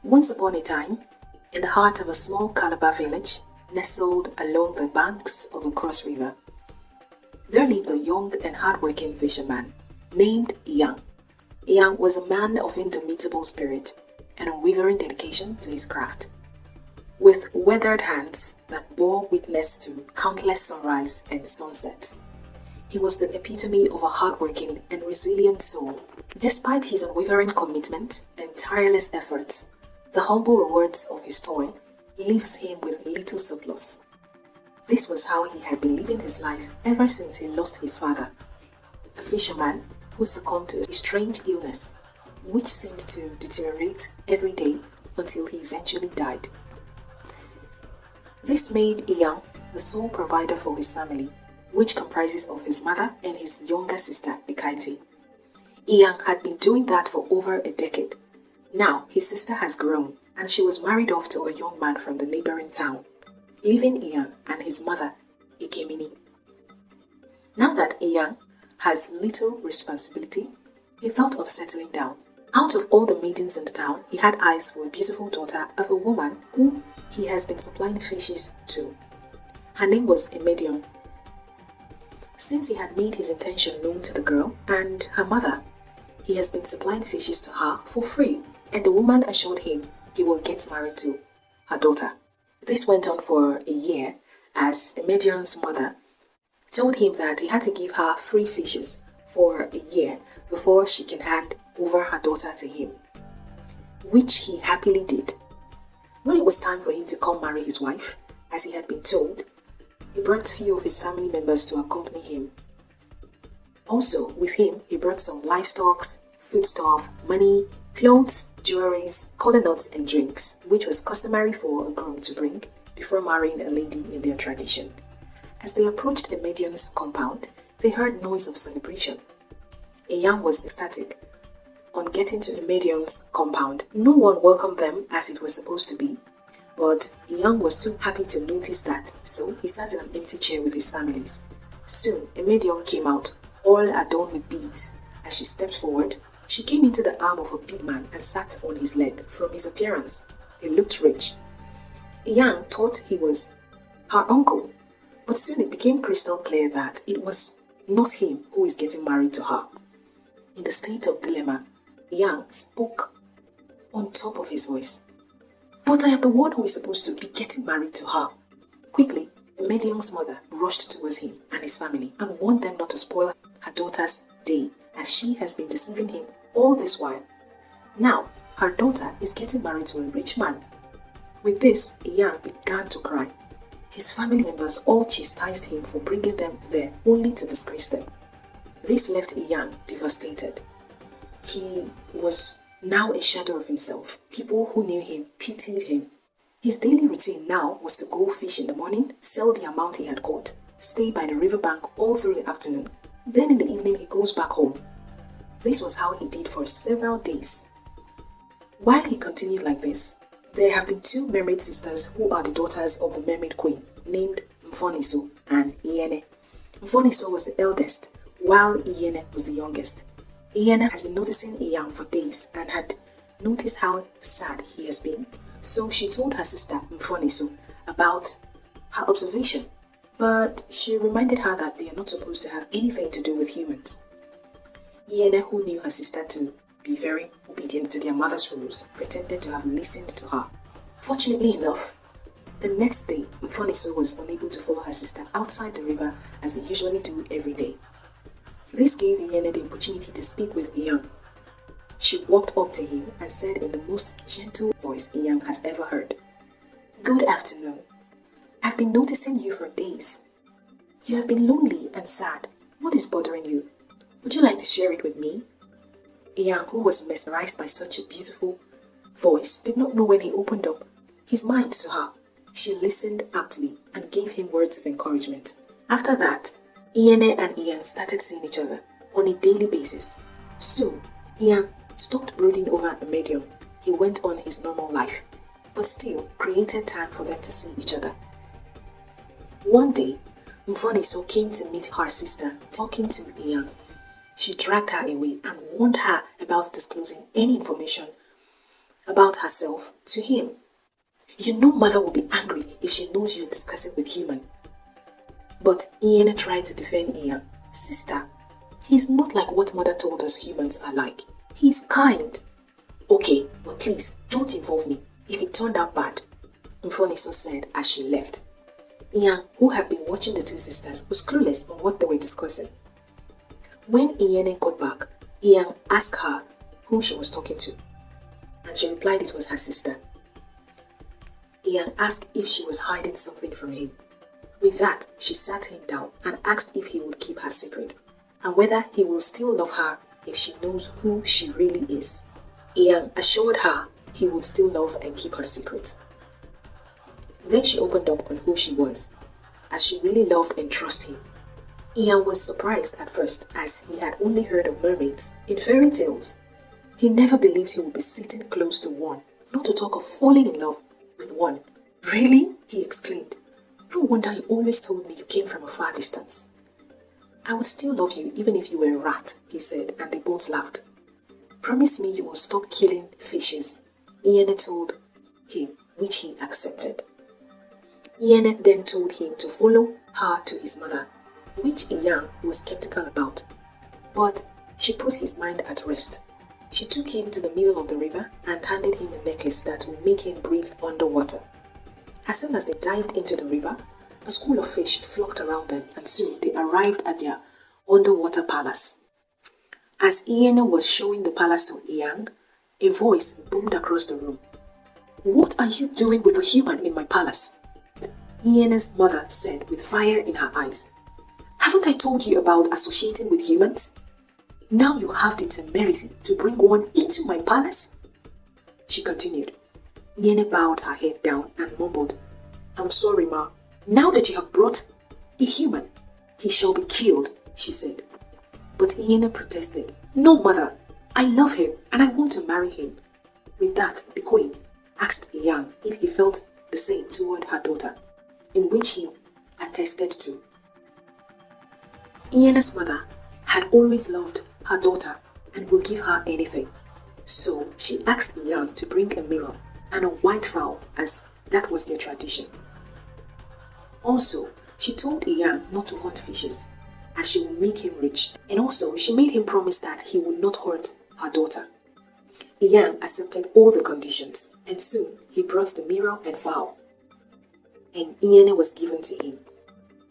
Once upon a time, in the heart of a small Calabar village, nestled along the banks of a cross river, there lived a young and hardworking fisherman named Ian. Ian was a man of indomitable spirit and unwavering dedication to his craft. With weathered hands that bore witness to countless sunrise and sunsets, he was the epitome of a hardworking and resilient soul. Despite his unwavering commitment and tireless efforts, the humble rewards of his toil leaves him with little surplus. This was how he had been living his life ever since he lost his father, a fisherman who succumbed to a strange illness, which seemed to deteriorate every day until he eventually died. This made Ian the sole provider for his family, which comprises of his mother and his younger sister, Ekaite. Ian had been doing that for over a decade. Now his sister has grown and she was married off to a young man from the neighboring town, leaving Ian and his mother, Ikemini. Now that Ian has little responsibility, he thought of settling down. Out of all the maidens in the town, he had eyes for a beautiful daughter of a woman whom he has been supplying fishes to. Her name was Emedion. Since he had made his intention known to the girl and her mother, he has been supplying fishes to her for free, and the woman assured him he will get married to her daughter. This went on for a year as Emedion's mother told him that he had to give her free fishes for a year before she can hand over her daughter to him, which he happily did. When it was time for him to come marry his wife, as he had been told, he brought few of his family members to accompany him. Also, with him, he brought some livestock, foodstuff, money, clothes, jewelries, collar nuts, and drinks, which was customary for a groom to bring before marrying a lady in their tradition. As they approached Emedion's compound, they heard noise of celebration. Ian was ecstatic. On getting to Emedion's compound, no one welcomed them as it was supposed to be, but Ian was too happy to notice that, so he sat in an empty chair with his families. Soon, Emedion came out, all adorned with beads. As she stepped forward, she came into the arm of a big man and sat on his leg. From his appearance, he looked rich. Ian thought he was her uncle, but soon it became crystal clear that it was not him who is getting married to her. In the state of dilemma, Ian spoke on top of his voice. But I am the one who is supposed to be getting married to her. Quickly, Emedion's mother rushed towards him and his family and warned them not to spoil her daughter's day, as she has been deceiving him all this while. Now, her daughter is getting married to a rich man. With this, Ian began to cry. His family members all chastised him for bringing them there only to disgrace them. This left Ian devastated. He was now a shadow of himself. People who knew him pitied him. His daily routine now was to go fish in the morning, sell the amount he had caught, stay by the riverbank all through the afternoon. Then in the evening he goes back home. This was how he did for several days. While he continued like this, there have been two mermaid sisters who are the daughters of the mermaid queen, named Mfoniso and Iene. Mfoniso was the eldest, while Iene was the youngest. Iene has been noticing Ian for days and had noticed how sad he has been, so she told her sister Mfoniso about her observation, but she reminded her that they are not supposed to have anything to do with humans. Iene, who knew her sister to be very obedient to their mother's rules, pretended to have listened to her. Fortunately enough, the next day, Mfoniso was unable to follow her sister outside the river as they usually do every day. This gave Iene the opportunity to speak with Ian. She walked up to him and said in the most gentle voice Ian has ever heard, "Good afternoon. I've been noticing you for days. You have been lonely and sad. What is bothering you? Would you like to share it with me?" Ian, who was mesmerized by such a beautiful voice, did not know when he opened up his mind to her. She listened aptly and gave him words of encouragement. After that, Iene and Ian started seeing each other on a daily basis. Soon, Ian stopped brooding over Emedion. He went on his normal life, but still created time for them to see each other. One day, Mfoniso came to meet her sister talking to Ian. She dragged her away and warned her about disclosing any information about herself to him. You know mother will be angry if she knows you're discussing with human. But Ian tried to defend Ian. Sister, he's not like what mother told us humans are like. He's kind. Okay, but please don't involve me if it turned out bad, Mfoniso said as she left. Ian, who had been watching the two sisters, was clueless on what they were discussing. When Ian got back, Ian asked her who she was talking to, and she replied it was her sister. Ian asked if she was hiding something from him. With that, she sat him down and asked if he would keep her secret, and whether he will still love her if she knows who she really is. Ian assured her he would still love and keep her secret. Then she opened up on who she was, as she really loved and trusted him. Ian was surprised at first, as he had only heard of mermaids in fairy tales. He never believed he would be sitting close to one, not to talk of falling in love with one. Really? He exclaimed. No wonder you always told me you came from a far distance. I would still love you even if you were a rat, he said, and they both laughed. Promise me you will stop killing fishes, Ian told him, which he accepted. Ian then told him to follow her to his mother, which Ian was skeptical about. But she put his mind at rest. She took him to the middle of the river and handed him a necklace that would make him breathe underwater. As soon as they dived into the river, a school of fish flocked around them, and soon they arrived at their underwater palace. As Ian was showing the palace to Ian, a voice boomed across the room. What are you doing with a human in my palace? Ian's mother said with fire in her eyes. Haven't I told you about associating with humans? Now you have the temerity to bring one into my palace? She continued. Ian bowed her head down and mumbled, I'm sorry, Ma. Now that you have brought a human, he shall be killed, she said. But Ian protested. No, mother. I love him and I want to marry him. With that, the queen asked Ian if he felt the same toward her daughter, in which he attested to. Ian's mother had always loved her daughter and will give her anything. So she asked Ian to bring a mirror and a white fowl, as that was their tradition. Also, she told Ian not to hunt fishes, as she would make him rich, and also she made him promise that he would not hurt her daughter. Ian accepted all the conditions, and soon he brought the mirror and fowl, and Ian was given to him.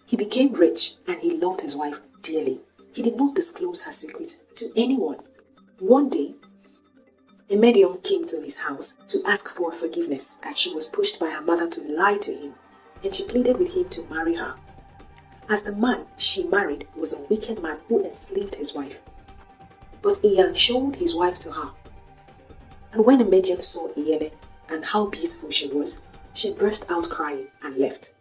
He became rich and he loved his wife dearly. He did not disclose her secret to anyone. One day, a medium came to his house to ask for forgiveness as she was pushed by her mother to lie to him, and she pleaded with him to marry her, as the man she married was a wicked man who enslaved his wife. But Ian showed his wife to her, and when the medium saw Ian and how beautiful she was, she burst out crying and left.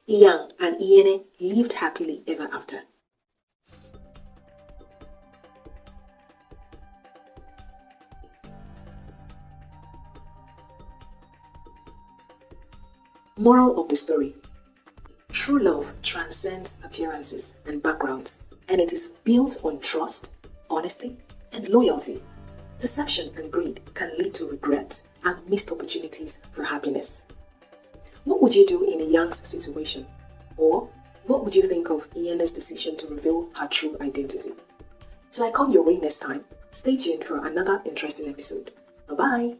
Ian and Ian lived happily ever after. Moral of the story: true love transcends appearances and backgrounds, and it is built on trust, honesty, and loyalty. Deception and greed can lead to regret and missed opportunities for happiness. What would you do in a Yang's situation? Or what would you think of Iana's decision to reveal her true identity? Till I come your way next time, stay tuned for another interesting episode. Bye-bye!